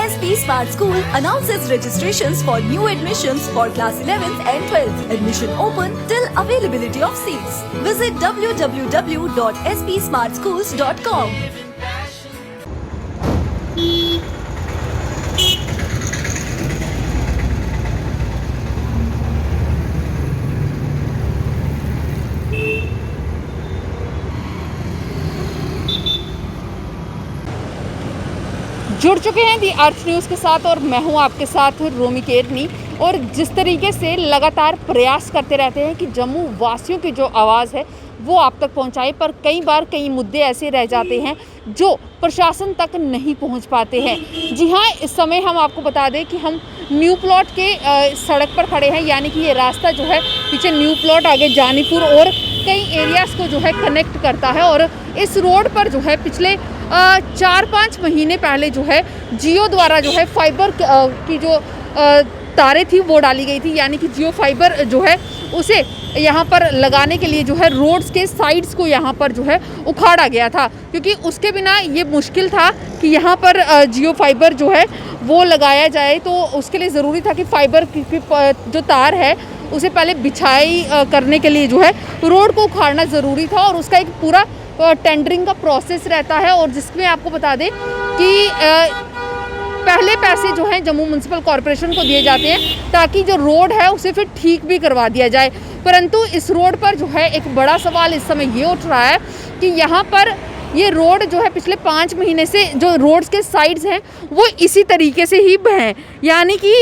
SP Smart School announces registrations for new admissions for class 11th and 12th. Admission open till availability of seats. Visit www.spsmartschools.com. जुड़ चुके हैं दी अर्थ news के साथ और मैं हूं आपके साथ रोमी केरनी। और जिस तरीके से लगातार प्रयास करते रहते हैं कि जम्मू वासियों की जो आवाज़ है वो आप तक पहुंचाए, पर कई बार कई मुद्दे ऐसे रह जाते हैं जो प्रशासन तक नहीं पहुंच पाते हैं। जी हाँ, इस समय हम आपको बता दें कि हम न्यू प्लॉट के सड़क पर खड़े हैं, यानी कि ये रास्ता जो है पीछे न्यू प्लॉट आगे जानीपुर और कई एरियाज़ को जो है कनेक्ट करता है। और इस रोड पर जो है पिछले 4-5 महीने पहले जो है जियो द्वारा जो है फाइबर की जो तारें थी वो डाली गई थी, यानी कि जियो फाइबर जो है उसे यहाँ पर लगाने के लिए जो है रोड्स के साइड्स को यहाँ पर जो है उखाड़ा गया था, क्योंकि उसके बिना ये मुश्किल था कि यहाँ पर जियो फाइबर जो है वो लगाया जाए। तो उसके लिए ज़रूरी था कि फाइबर की जो तार है उसे पहले बिछाई करने के लिए जो है रोड को उखाड़ना ज़रूरी था, और उसका एक पूरा टेंडरिंग का प्रोसेस रहता है। और जिसमें आपको बता दें कि पहले पैसे जो हैं जम्मू म्यूनसिपल कॉरपोरेशन को दिए जाते हैं ताकि जो रोड है उसे फिर ठीक भी करवा दिया जाए। परंतु इस रोड पर जो है एक बड़ा सवाल इस समय ये उठ रहा है कि यहाँ पर ये रोड जो है पिछले 5 महीने से जो रोड्स के साइड्स हैं वो इसी तरीके से ही हैं, यानी कि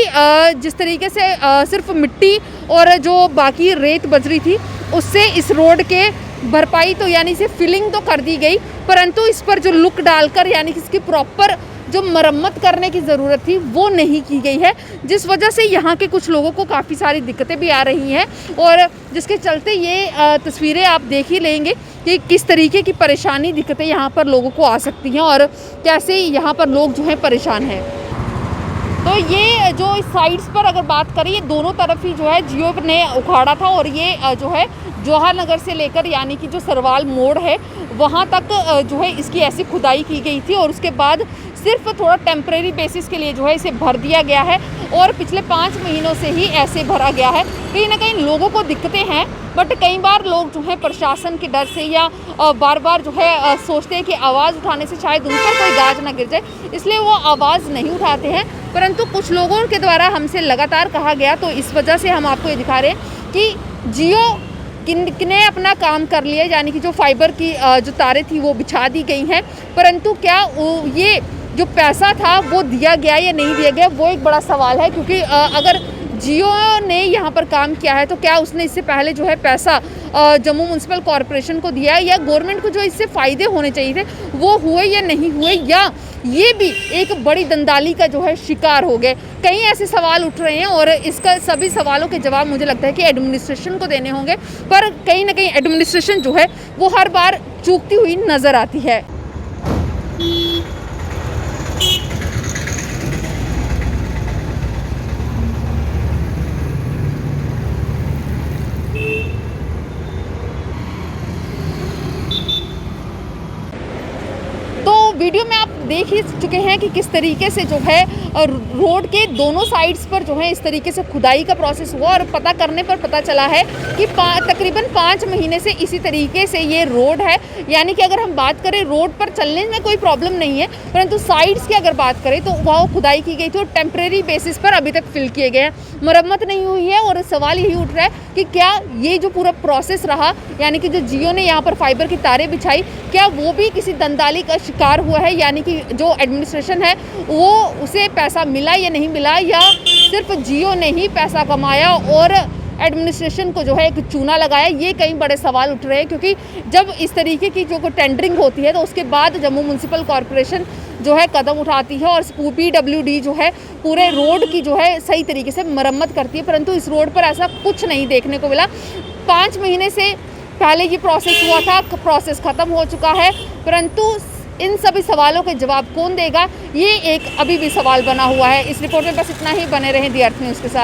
जिस तरीके से सिर्फ मिट्टी और जो बाकी रेत बजरी थी उससे इस रोड के भरपाई तो यानी से फिलिंग तो कर दी गई, परंतु इस पर जो लुक डालकर यानी कि इसकी प्रॉपर जो मरम्मत करने की ज़रूरत थी वो नहीं की गई है, जिस वजह से यहाँ के कुछ लोगों को काफ़ी सारी दिक्कतें भी आ रही हैं। और जिसके चलते ये तस्वीरें आप देख ही लेंगे कि किस तरीके की परेशानी दिक्कतें यहाँ पर लोगों को आ सकती हैं और कैसे यहाँ पर लोग जो हैं परेशान हैं। तो ये जो इस साइड्स पर अगर बात करें, ये दोनों तरफ ही जो है जियो ने उखाड़ा था, और ये जो है जवाहर नगर से लेकर यानी कि जो सरवाल मोड़ है वहाँ तक जो है इसकी ऐसी खुदाई की गई थी, और उसके बाद सिर्फ थोड़ा टेम्परेरी बेसिस के लिए जो है इसे भर दिया गया है, और पिछले 5 महीनों से ही ऐसे भरा गया है। कहीं ना कहीं लोगों को दिक्कतें हैं, बट कई बार लोग जो है प्रशासन के डर से या बार बार जो है सोचते हैं कि आवाज़ उठाने से शायद उन पर कोई गाज ना गिर जाए, इसलिए वो आवाज़ नहीं उठाते हैं। परंतु कुछ लोगों के द्वारा हमसे लगातार कहा गया, तो इस वजह से हम आपको ये दिखा रहे हैं कि जियो किने अपना काम कर लिया, यानी कि जो फाइबर की जो तारें थी वो बिछा दी गई हैं, परंतु क्या ये जो पैसा था वो दिया गया या नहीं दिया गया वो एक बड़ा सवाल है। क्योंकि अगर जियो ने यहाँ पर काम किया है तो क्या उसने इससे पहले जो है पैसा जम्मू म्यूनसिपल कॉरपोरेशन को दिया है, या गवर्नमेंट को जो इससे फ़ायदे होने चाहिए थे वो हुए या नहीं हुए, या ये भी एक बड़ी दंदाली का जो है शिकार हो गए। कई ऐसे सवाल उठ रहे हैं, और इसका सभी सवालों के जवाब मुझे लगता है कि एडमिनिस्ट्रेशन को देने होंगे, पर कहीं ना कहीं एडमिनिस्ट्रेशन जो है वो हर बार चूकती हुई नज़र आती है। वीडियो में आप देख ही चुके हैं कि किस तरीके से जो है रोड के दोनों साइड्स पर जो है इस तरीके से खुदाई का प्रोसेस हुआ, और पता करने पर पता चला है कि तकरीबन 5 महीने से इसी तरीके से ये रोड है। यानी कि अगर हम बात करें रोड पर चलने में कोई प्रॉब्लम नहीं है, परंतु साइड्स की अगर बात करें तो वहाँ खुदाई की गई थी और टेम्परेरी बेसिस पर अभी तक फिल किए गए हैं, मरम्मत नहीं हुई है। और सवाल यही उठ रहा है कि क्या ये जो पूरा प्रोसेस रहा, यानी कि जो जियो ने यहाँ पर फाइबर की तारें बिछाई, क्या वो भी किसी दंदाली का शिकार हुआ है, यानी कि जो एडमिनिस्ट्रेशन है वो उसे पैसा मिला या नहीं मिला, या सिर्फ जियो ने ही पैसा कमाया और एडमिनिस्ट्रेशन को जो है एक चूना लगाया। ये कई बड़े सवाल उठ रहे हैं, क्योंकि जब इस तरीके की जो टेंडरिंग होती है तो उसके बाद जम्मू म्यूनसिपल कॉरपोरेशन जो है कदम उठाती है और PWD जो है पूरे रोड की जो है सही तरीके से मरम्मत करती है, परंतु इस रोड पर ऐसा कुछ नहीं देखने को मिला। 5 महीने से पहले ये प्रोसेस हुआ था, प्रोसेस ख़त्म हो चुका है, परंतु इन सभी सवालों के जवाब कौन देगा, ये एक अभी भी सवाल बना हुआ है। इस रिपोर्ट में बस इतना ही, बने रहें दी अर्थ न्यूज़ के साथ।